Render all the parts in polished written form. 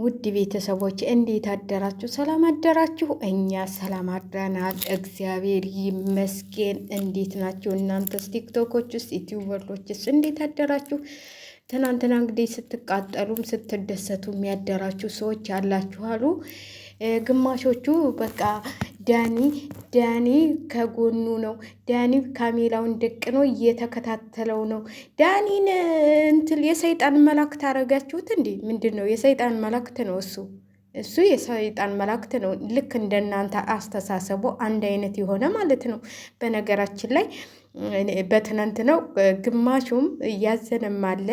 ውድ ቤተሰቦች እንዴት አደራችሁ? ሰላም አደራችሁ? እኛ ሰላም አድረናል፣ እግዚአብሔር ይመስገን። እንዴት ናችሁ እናንተስ? ቲክቶኮች ውስጥ ዩቲዩበሮችስ እንዴት አደራችሁ? ትናንትና እንግዲህ ስትቃጠሉም ስትደሰቱም ያደራችሁ ሰዎች ያላችሁ አሉ። ግማሾቹ በቃ ዳኒ ከጎኑ ነው፣ ዳኒ ካሜላውን ደቅኖ እየተከታተለው ነው። ዳኒን እንትን የሰይጣን መላእክት አረጋችሁት እንዴ? ምንድን ነው? የሰይጣን መላእክት ነው እሱ የሰይጣን መላእክት ነው። ልክ እንደናንተ አስተሳሰቡ አንድ አይነት የሆነ ማለት ነው። በነገራችን ላይ በትናንት ነው ግማሹም እያዘነም አለ።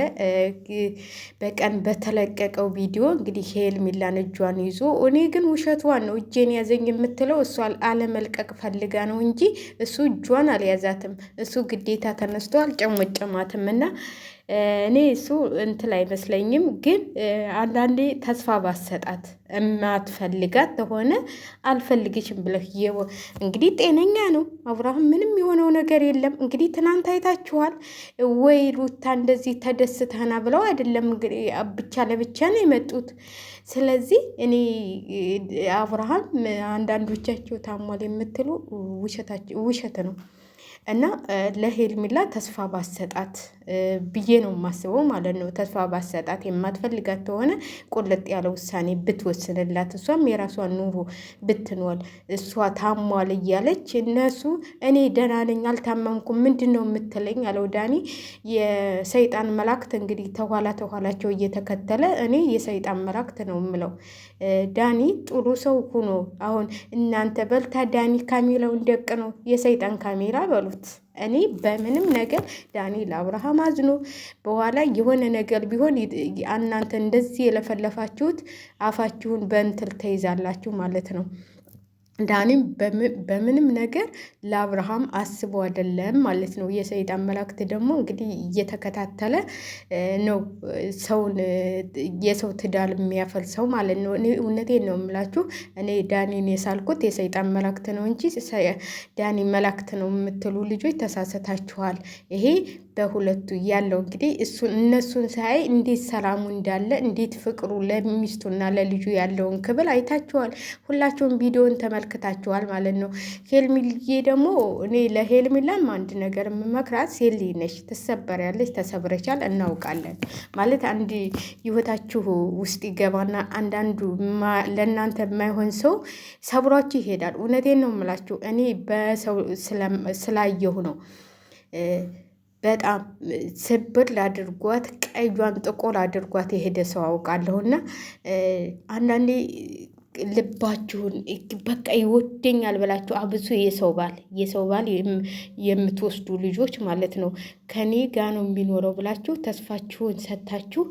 በቀን በተለቀቀው ቪዲዮ እንግዲህ ሄርሜላን እጇን ይዞ እኔ ግን ውሸቷን ነው እጄን ያዘኝ የምትለው እሱ አለመልቀቅ ፈልጋ ነው እንጂ እሱ እጇን አልያዛትም። እሱ ግዴታ ተነስቶ አልጨመጨማትም እና እኔ እሱ እንትን አይመስለኝም። ግን አንዳንዴ ተስፋ ባሰጣት የማትፈልጋት ከሆነ አልፈልግሽም ብለህ እንግዲህ ጤነኛ ነው አብርሃም፣ ምንም የሆነው ነገር የለም። እንግዲህ ትናንት አይታችኋል ወይ ሩታ እንደዚህ ተደስተና ብለው አይደለም እንግዲህ ብቻ ለብቻ ነው የመጡት። ስለዚህ እኔ አብርሃም አንዳንዶቻችሁ ታሟል የምትሉ ውሸት ነው እና ለሄርሜላ ተስፋ ባሰጣት ብዬ ነው የማስበው ማለት ነው። ተስፋ ባሰጣት የማትፈልጋት ከሆነ ቁልጥ ያለ ውሳኔ ብትወስንላት፣ እሷም የራሷን ኑሮ ብትኖር፣ እሷ ታሟል እያለች እነሱ እኔ ደህና ነኝ አልታመምኩም ምንድን ነው የምትለኝ አለው ዳኒ። የሰይጣን መላእክት እንግዲህ ተኋላቸው እየተከተለ እኔ የሰይጣን መላእክት ነው የምለው። ዳኒ ጥሩ ሰው ሁኖ አሁን እናንተ በልታ ዳኒ ካሜራውን ደቅ ነው የሰይጣን ካሜራ በሉት። እኔ በምንም ነገር ዳኒ ለአብርሃም አዝኖ በኋላ የሆነ ነገር ቢሆን እናንተ እንደዚህ የለፈለፋችሁት አፋችሁን በእንትል ተይዛላችሁ ማለት ነው። ዳኒም በምንም ነገር ለአብርሃም አስቦ አይደለም ማለት ነው። የሰይጣን መላእክት ደግሞ እንግዲህ እየተከታተለ ነው ሰውን የሰው ትዳር የሚያፈልሰው ማለት ነው። እኔ እውነቴን ነው የምላችሁ። እኔ ዳኒን የሳልኩት የሰይጣን መላእክት ነው እንጂ ዳኒ መላእክት ነው የምትሉ ልጆች ተሳሰታችኋል። ይሄ በሁለቱ ያለው እንግዲህ እነሱን ሳይ እንዴት ሰላሙ እንዳለ እንዴት ፍቅሩ ለሚስቱና ለልጁ ያለውን ክብል አይታችኋል። ሁላችሁም ቪዲዮን ተመልክታችኋል ማለት ነው። ሄርሜላዬ ደግሞ እኔ ለሄርሜላም አንድ ነገር የምመክራት ሴት ልጅ ነሽ፣ ትሰበሪያለሽ፣ ተሰብረሻል፣ እናውቃለን ማለት አንድ ህይወታችሁ ውስጥ ይገባና አንዳንዱ ለእናንተ የማይሆን ሰው ሰብሯችሁ ይሄዳል። እውነቴን ነው የምላችሁ። እኔ በሰው ስላየሁ ነው በጣም ስብር ላድርጓት ቀዩን ጥቁር አድርጓት የሄደ ሰው አውቃለሁና አንዳንዴ ልባችሁን በቃ ይወደኛል ብላችሁ አብዙ የሰው ባል የምትወስዱ ልጆች ማለት ነው። ከኔ ጋ ነው የሚኖረው ብላችሁ ተስፋችሁን ሰጥታችሁ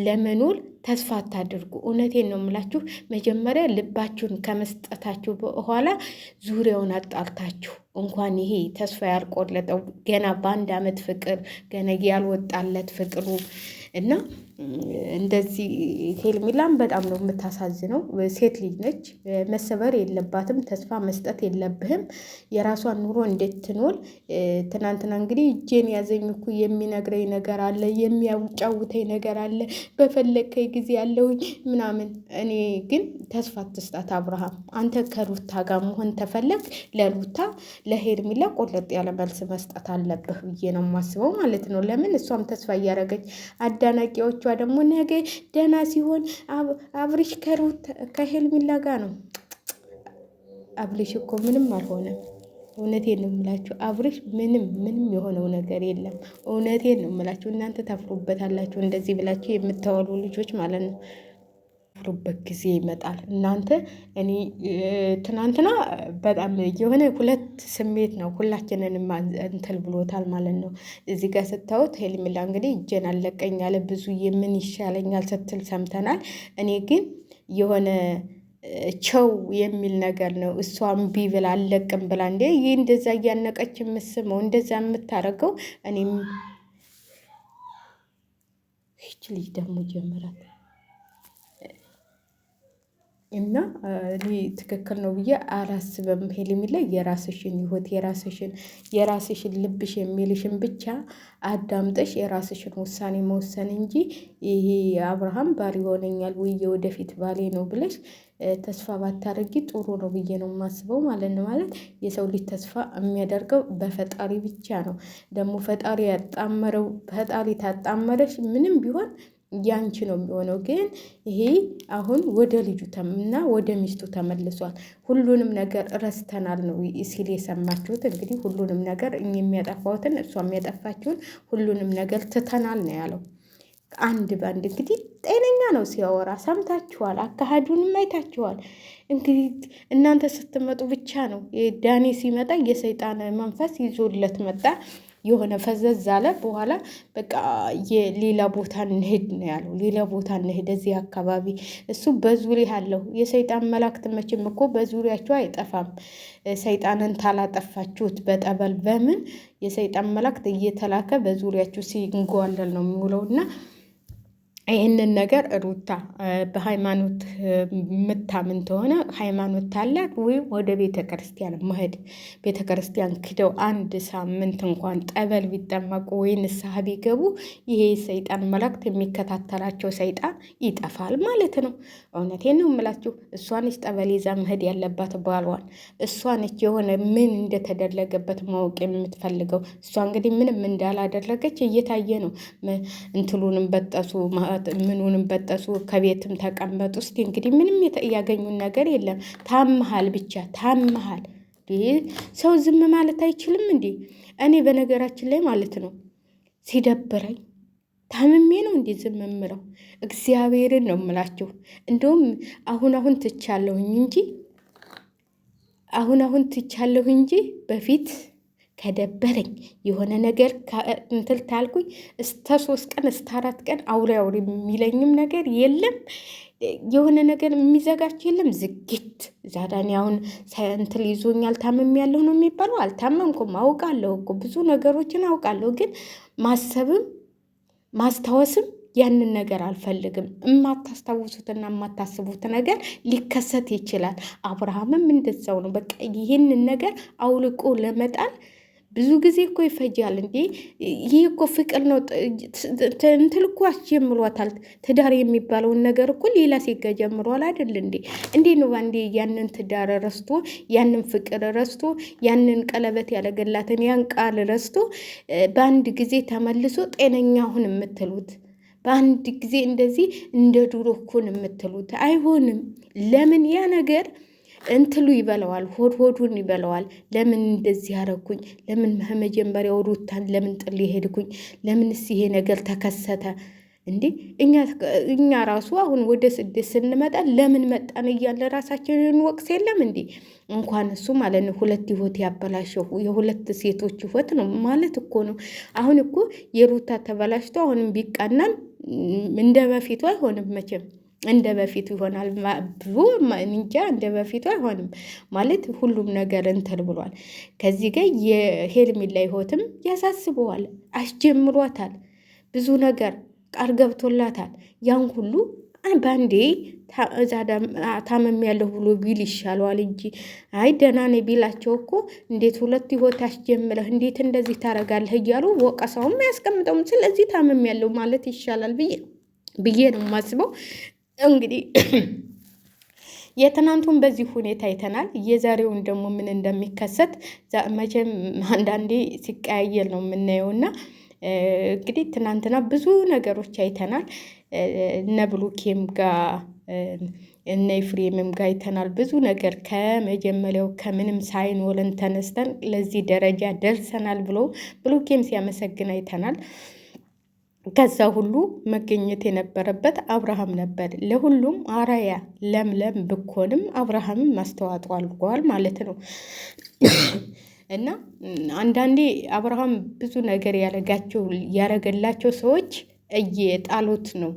ለመኖር ተስፋ አታድርጉ። እውነቴን ነው የምላችሁ። መጀመሪያ ልባችሁን ከመስጠታችሁ በኋላ ዙሪያውን አጣርታችሁ እንኳን ይሄ ተስፋ ያልቆረጠው ገና በአንድ አመት ፍቅር ገና ያልወጣለት ፍቅሩ እና እንደዚህ ሄርሜላም በጣም ነው የምታሳዝነው። ሴት ልጅ ነች፣ መሰበር የለባትም። ተስፋ መስጠት የለብህም። የራሷን ኑሮ እንድትኖር ትናንትና እንግዲህ እጄን ያዘኝ እኮ የሚነግረኝ ነገር አለ፣ የሚያጫውተኝ ነገር አለ፣ በፈለከኝ ጊዜ ያለውኝ ምናምን። እኔ ግን ተስፋ አትስጣት አብርሃም። አንተ ከሩታ ጋር መሆን ተፈለግ ለሩታ ለሄርሜላ ቆለጥ ያለ መልስ መስጠት አለብህ ብዬ ነው የማስበው ማለት ነው። ለምን እሷም ተስፋ እያደረገች አዳናቂዎቿ ደግሞ ነገ ደህና ሲሆን አብርሽ ከሄርሜላ ጋር ነው። አብርሽ እኮ ምንም አልሆነም። እውነቴን ነው የምላችሁ። አብርሽ ምንም የሆነው ነገር የለም። እውነቴን ነው የምላችሁ። እናንተ ታፍሩበታላችሁ እንደዚህ ብላችሁ የምታወሉ ልጆች ማለት ነው። በት ጊዜ ይመጣል። እናንተ እኔ ትናንትና በጣም የሆነ ሁለት ስሜት ነው ሁላችንንም እንትን ብሎታል ማለት ነው። እዚህ ጋር ስታዩት ሄርሜላ እንግዲህ እጄን አለቀኝ ያለ ብዙ የምን ይሻለኛል ስትል ሰምተናል። እኔ ግን የሆነ ቸው የሚል ነገር ነው። እሷ እምቢ ብላ አለቅም ብላ እንዴ ይህ እንደዛ እያነቀች የምስመው እንደዛ የምታደርገው እኔም ይች ልጅ ደግሞ ጀምራት እና እኔ ትክክል ነው ብዬ አላስብም። ሄርሜላ የራስሽን ህይወት የራስሽን ልብሽ የሚልሽን ብቻ አዳምጠሽ የራስሽን ውሳኔ መወሰን እንጂ ይሄ አብርሃም ባል ይሆነኛል ወይ የወደፊት ባሌ ነው ብለሽ ተስፋ ባታደርጊ ጥሩ ነው ብዬ ነው የማስበው ማለት ነው። ማለት የሰው ልጅ ተስፋ የሚያደርገው በፈጣሪ ብቻ ነው። ደግሞ ፈጣሪ ያጣመረው ፈጣሪ ታጣመረሽ ምንም ቢሆን ያንቺ ነው የሚሆነው። ግን ይሄ አሁን ወደ ልጁ እና ወደ ሚስቱ ተመልሷል። ሁሉንም ነገር ረስተናል ነው ሲል የሰማችሁት። እንግዲህ ሁሉንም ነገር የሚያጠፋውትን እሷ የሚያጠፋችውን ሁሉንም ነገር ትተናል ነው ያለው። አንድ በአንድ እንግዲህ ጤነኛ ነው ሲያወራ ሰምታችኋል። አካሄዱንም አይታችኋል። እንግዲህ እናንተ ስትመጡ ብቻ ነው ዳኒ ሲመጣ የሰይጣን መንፈስ ይዞለት መጣ። የሆነ ፈዘዝ አለ። በኋላ በቃ የሌላ ቦታ እንሄድ ነው ያለው። ሌላ ቦታ እንሄድ እዚህ አካባቢ እሱ በዙሪያ አለው። የሰይጣን መላእክት መቼም እኮ በዙሪያቸው አይጠፋም። ሰይጣንን ታላጠፋችሁት በጠበል በምን የሰይጣን መላእክት እየተላከ በዙሪያችሁ ሲንጓለል ነው የሚውለውና ይህንን ነገር ሩታ በሃይማኖት የምታምን ተሆነ ሃይማኖት ታላት ወይም ወደ ቤተ ክርስቲያን መሄድ ቤተ ክርስቲያን ክደው አንድ ሳምንት እንኳን ጠበል ቢጠመቁ ወይ ንስሐ ቢገቡ ይሄ ሰይጣን መላእክት የሚከታተላቸው ሰይጣን ይጠፋል ማለት ነው። እውነቴን ነው የምላችሁ። እሷ ነች ጠበል ይዛ መሄድ ያለባት ባሏን። እሷ ነች የሆነ ምን እንደተደረገበት ማወቅ የምትፈልገው። እሷ እንግዲህ ምንም እንዳላደረገች እየታየ ነው። እንትሉንም በጠሱ ምኑንም በጠሱ ከቤትም ተቀመጡ። እስቲ እንግዲህ ምንም ያገኙን ነገር የለም። ታመሃል ብቻ ታመሃል። ሰው ዝም ማለት አይችልም እንዴ? እኔ በነገራችን ላይ ማለት ነው ሲደብረኝ ታምሜ ነው እንዴ ዝም የምለው? እግዚአብሔርን ነው የምላችሁ። እንደውም አሁን ትቻለሁ እንጂ በፊት ከደበረኝ የሆነ ነገር እንትን ታልኩኝ እስከ 3 ቀን እስከ 4 ቀን አውሬ የሚለኝም ነገር የለም። የሆነ ነገር የሚዘጋቸው የለም። ዝግት ዛዳኒ አሁን እንትን ይዞኛል ታምም ያለሁ ነው የሚባለው። አልታመምኩም፣ አውቃለሁ እኮ ብዙ ነገሮችን አውቃለሁ። ግን ማሰብም ማስታወስም ያንን ነገር አልፈልግም። የማታስታውሱትና የማታስቡት ነገር ሊከሰት ይችላል። አብርሃምም እንደዛው ነው። በቃ ይህንን ነገር አውልቆ ለመጣል ብዙ ጊዜ እኮ ይፈጃል እንዴ! ይህ እኮ ፍቅር ነው። እንትን እኮ አስጀምሯታል። ትዳር የሚባለውን ነገር እኮ ሌላ ሴጋ ጀምሯል አይደል እንዴ? እንዴ ነው ባንዴ ያንን ትዳር ረስቶ ያንን ፍቅር ረስቶ ያንን ቀለበት ያለገላትን ያን ቃል ረስቶ በአንድ ጊዜ ተመልሶ ጤነኛ ሁን የምትሉት? በአንድ ጊዜ እንደዚህ እንደ ድሮ እኮን የምትሉት አይሆንም። ለምን ያ ነገር እንትሉ ይበለዋል፣ ሆዱን ይበለዋል። ለምን እንደዚህ ያረኩኝ? ለምን መጀመሪያው ሩታን ለምን ጥል ሄድኩኝ? ለምንስ ይሄ ነገር ተከሰተ እንዴ? እኛ ራሱ አሁን ወደ ስደት ስንመጣ ለምን መጣን እያለ ራሳችንን ወቅስ የለም እንዴ? እንኳን እሱ ማለት ነው 2 ህይወት ያበላሸው የ2 ሴቶች ህይወት ነው ማለት እኮ ነው። አሁን እኮ የሩታ ተበላሽቶ አሁንም ቢቃናን እንደ በፊቱ አይሆንም መቼም። እንደ በፊቱ ይሆናል ብሎ እንጃ። እንደ በፊቱ አይሆንም ማለት ሁሉም ነገር እንትን ብሏል። ከዚህ ጋር የሄርሜላ ህይወትም ያሳስበዋል። አስጀምሯታል። ብዙ ነገር ቃል ገብቶላታል። ያን ሁሉ በአንዴ ታመም ያለሁ ብሎ ቢል ይሻለዋል እንጂ አይ ደህና ነኝ ቢላቸው እኮ እንዴት 2 ህይወት አስጀምረህ እንዴት እንደዚህ ታረጋለህ እያሉ ወቀሳውም ያስቀምጠውም። ስለዚህ ታመም ያለው ማለት ይሻላል ብዬ ነው የማስበው። እንግዲህ የትናንቱን በዚህ ሁኔታ አይተናል። የዛሬውን ደግሞ ምን እንደሚከሰት መቼም አንዳንዴ ሲቀያየር ነው የምናየውና እንግዲህ ትናንትና ብዙ ነገሮች አይተናል። እነ ብሩኬም ጋር እነ ኤፍሬምም ጋር አይተናል። ብዙ ነገር ከመጀመሪያው ከምንም ሳይኖረን ተነስተን ለዚህ ደረጃ ደርሰናል ብሎ ብሩኬም ሲያመሰግን አይተናል። ከዛ ሁሉ መገኘት የነበረበት አብርሃም ነበር። ለሁሉም አራያ ለምለም ብኮንም አብርሃምም ማስተዋጽኦ አድርጓል ማለት ነው። እና አንዳንዴ አብርሃም ብዙ ነገር ያረገላቸው ሰዎች እየጣሉት ነው።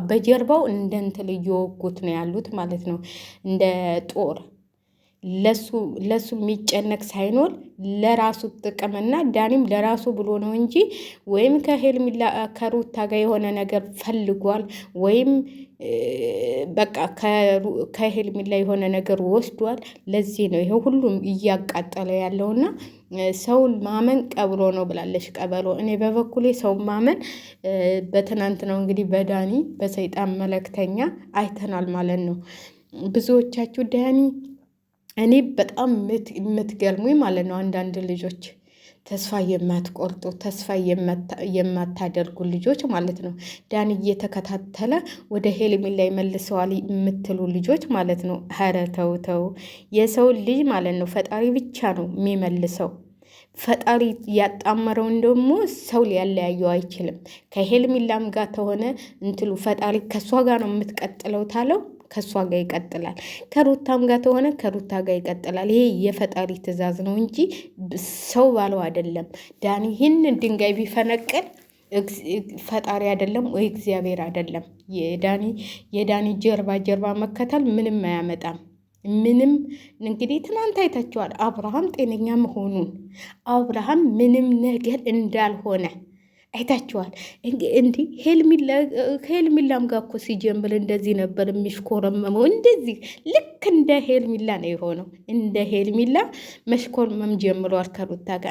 በጀርባው እንደ እንትን እየወጉት ነው ያሉት ማለት ነው። እንደ ጦር ለሱ የሚጨነቅ ሳይኖር ለራሱ ጥቅምና ዳኒም ለራሱ ብሎ ነው እንጂ ወይም ከሩታ ጋር የሆነ ነገር ፈልጓል ወይም በቃ ከሄርሜላ የሆነ ነገር ወስዷል። ለዚህ ነው ይሄ ሁሉም እያቃጠለ ያለውና ሰውን ማመን ቀብሮ ነው ብላለች ቀበሮ። እኔ በበኩሌ ሰውን ማመን በትናንት ነው እንግዲህ በዳኒ በሰይጣን መለክተኛ አይተናል ማለት ነው። ብዙዎቻችሁ ዳኒ እኔ በጣም የምትገርሙኝ ማለት ነው። አንዳንድ ልጆች ተስፋ የማትቆርጡ ተስፋ የማታደርጉ ልጆች ማለት ነው። ዳኒ እየተከታተለ ወደ ሄርሜላ ይመልሰዋል የምትሉ ልጆች ማለት ነው። ኧረ ተው ተው። የሰው ልጅ ማለት ነው ፈጣሪ ብቻ ነው የሚመልሰው። ፈጣሪ ያጣመረውን ደግሞ ሰው ሊያለያየው አይችልም። ከሄርሜላም ጋር ተሆነ እንትሉ ፈጣሪ ከእሷ ጋር ነው የምትቀጥለው ታለው ከእሷ ጋር ይቀጥላል። ከሩታም ጋር ተሆነ ከሩታ ጋር ይቀጥላል። ይሄ የፈጣሪ ትእዛዝ ነው እንጂ ሰው ባለው አይደለም። ዳኒ ይህን ድንጋይ ቢፈነቅል ፈጣሪ አይደለም ወይ እግዚአብሔር አይደለም። የዳኒ ጀርባ መከተል ምንም አያመጣም። ምንም እንግዲህ ትናንት አይታችኋል። አብርሃም ጤነኛ መሆኑን አብርሃም ምንም ነገር እንዳልሆነ አይታችኋል። እንዲህ ሄርሜላም ጋር እኮ ሲጀምር እንደዚህ ነበር የሚሽኮረመመው። እንደዚህ ልክ እንደ ሄርሜላ ነው የሆነው። እንደ ሄርሜላ መሽኮርመም ጀምሯል ከሩታ ጋር።